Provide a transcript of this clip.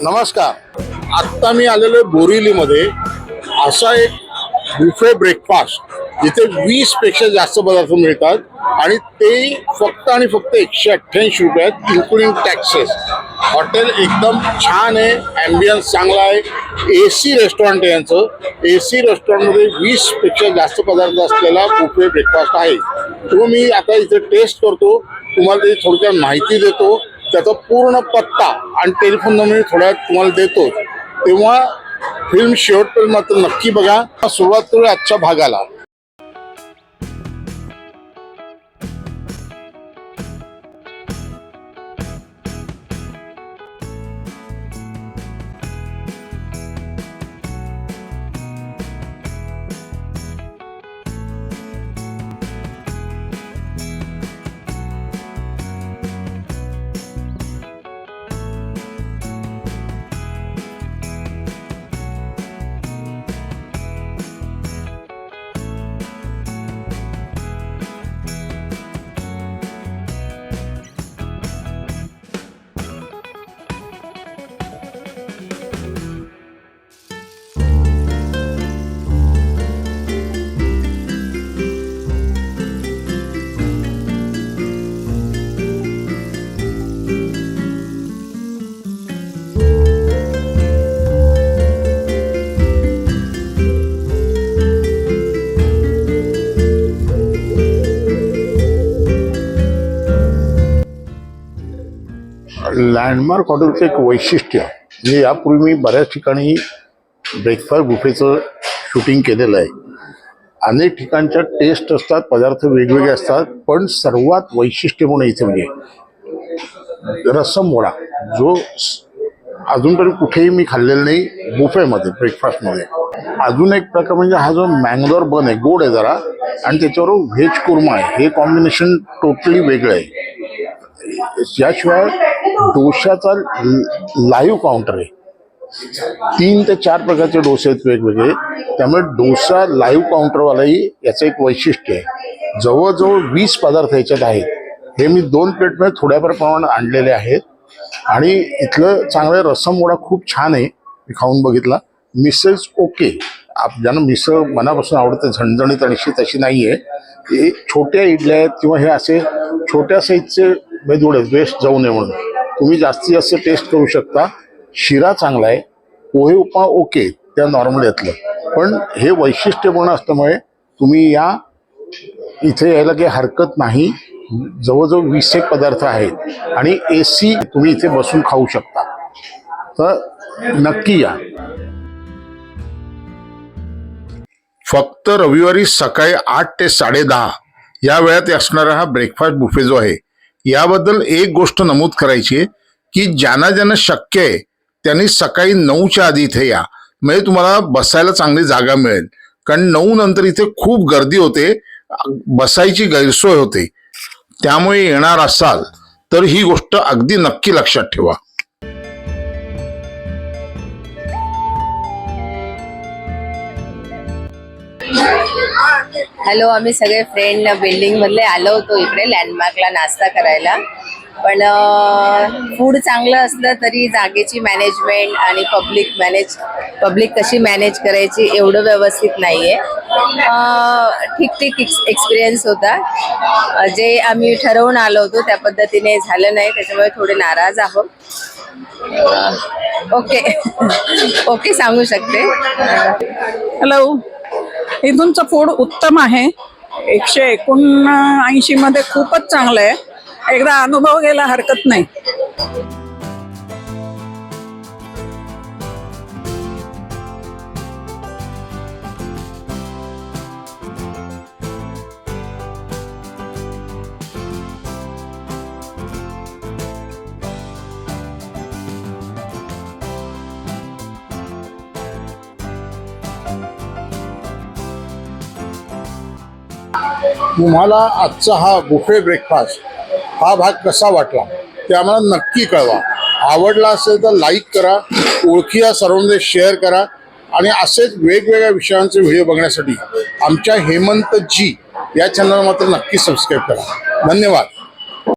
नमस्कार. आत्ता मी आलेलो बोरिवलीमध्ये असा एक बुफे ब्रेकफास्ट जिथे 20 पेक्षा जास्त पदार्थ मिळतात आणि ते फक्त आणि फक्त 188 रुपयात इन्क्लुडिंग टॅक्सेस. हॉटेल एकदम छान आहे, ॲम्बियन्स चांगला आहे, AC रेस्टॉरंट आहे यांचं. AC रेस्टॉरंटमध्ये 20 पेक्षा जास्त पदार्थ असलेला बुफे ब्रेकफास्ट आहे. तो मी आता इथे टेस्ट करतो, तुम्हाला त्याची थोडक्यात माहिती देतो, त्याचा पूर्ण पत्ता आणि टेलिफोन नंबर थोड्यात तुम्हाला देतो. तेव्हा फिल्म शेवटपर्यंत मात्र नक्की बघा. सुरुवात करूया आजच्या भागाला. लँडमार्क हॉटेलचं एक वैशिष्ट्य म्हणजे यापूर्वी मी बऱ्याच ठिकाणी ब्रेकफास्ट बुफेचं शूटिंग केलेलं आहे. अनेक ठिकाणच्या टेस्ट असतात, पदार्थ वेगवेगळे असतात, पण सर्वात वैशिष्ट्य म्हणून इथे म्हणजे रसम वडा, जो अजूनपर्यंत कुठेही मी खाल्लेला नाही बुफेमध्ये ब्रेकफास्टमध्ये. अजून एक प्रकार म्हणजे हा जो मँगलोर बन आहे, गोड आहे जरा, आणि त्याच्यावर व्हेज कुर्मा आहे. हे कॉम्बिनेशन टोटली वेगळं आहे. याशिवाय डोशाचा लाईव्ह काउंटर आहे. 3 ते 4 प्रकारचे डोसे आहेत वेगवेगळे, त्यामुळे डोसा लाईव्ह काउंटरवालाही याचं एक वैशिष्ट्य आहे. जवळजवळ 20 पदार्थ याच्यात आहेत. हे मी 2 प्लेटमध्ये थोड्याफार प्रमाणात आणलेले आहेत. आणि इथलं चांगलं रसम वडा खूप छान आहे, मी खाऊन बघितला. मिसळच ओके, ज्यांना मिसळ मनापासून आवडते, झणझणीत आणि तशी नाही आहे. हे छोट्या इडल्या आहेत किंवा हे असे छोट्या साईजचे मेदूड आहेत, वेस्ट जाऊ नये म्हणून. तुम्ही जास्तीत जास्त टेस्ट करू शकता. शिरा चांगला आहे, पोहे उपमा ओके त्या नॉर्मल यातलं, पण हे वैशिष्ट्यपूर्ण असल्यामुळे तुम्ही या इथे यायला काही हरकत नाही. जवळजवळ 20 पदार्थ आहेत आणि AC तुम्ही इथे बसून खाऊ शकता, तर नक्की या. फक्त रविवारी सकाळी 8 ते 10:30 या वेळात असणारा हा ब्रेकफास्ट बुफे जो आहे, याबद्दल एक गोष्ट नमूद करायची आहे की ज्यांना शक्य आहे त्यांनी सकाळी 9च्या आधी इथे या, म्हणजे तुम्हाला बसायला चांगली जागा मिळेल. कारण 9 नंतर इथे खूप गर्दी होते, बसायची गैरसोय होते. त्यामुळे येणार असाल तर ही गोष्ट अगदी नक्की लक्षात ठेवा. हॅलो, आम्ही सगळे फ्रेंड बिल्डिंग मधले आलो होतो इकडे लँडमार्कला नाश्ता करायला. पण फूड चांगलं असलं तरी जागेची मॅनेजमेंट आणि पब्लिक कशी मॅनेज करायची एवढं व्यवस्थित नाही आहे. ठीक एक्सपिरियन्स होता. जे आम्ही ठरवून आलो होतो त्या पद्धतीने झालं नाही, त्याच्यामुळे थोडे नाराज आहोत. ओके सांगू शकते. हॅलो, इथूनचं फूड उत्तम आहे. 179 मध्ये खूपच चांगलं आहे. एकदा अनुभव घ्यायला हरकत नाही. तुम्हाला आजचा हा बुफे ब्रेकफास्ट हा भाग कसा वाटला ते आम्हाला नक्की कळवा. आवडला असेल तर लाईक करा, ओळखी या सर्वांमध्ये शेअर करा आणि असेच वेगवेगळ्या विषयांचे व्हिडिओ बघण्यासाठी आमच्या हेमंत जी या चॅनलला मात्र नक्की सबस्क्राईब करा. धन्यवाद.